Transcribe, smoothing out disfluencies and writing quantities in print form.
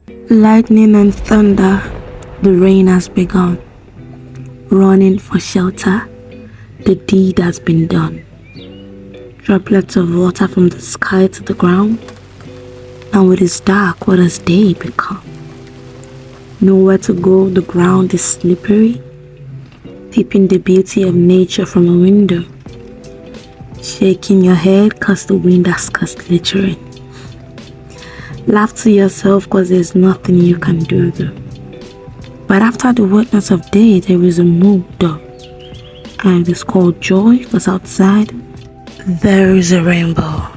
Lightning and thunder, the rain has begun. Running for shelter, the deed has been done. Droplets of water from the sky to the ground, and with its dark, what has day become? Nowhere to go, the ground is slippery, peeping the beauty of nature from a window. Shaking your head cause the wind has caused glittering. Laugh to yourself cause there's nothing you can do though. But after the wetness of day there is a moon though. And it is called joy cause outside there is a rainbow.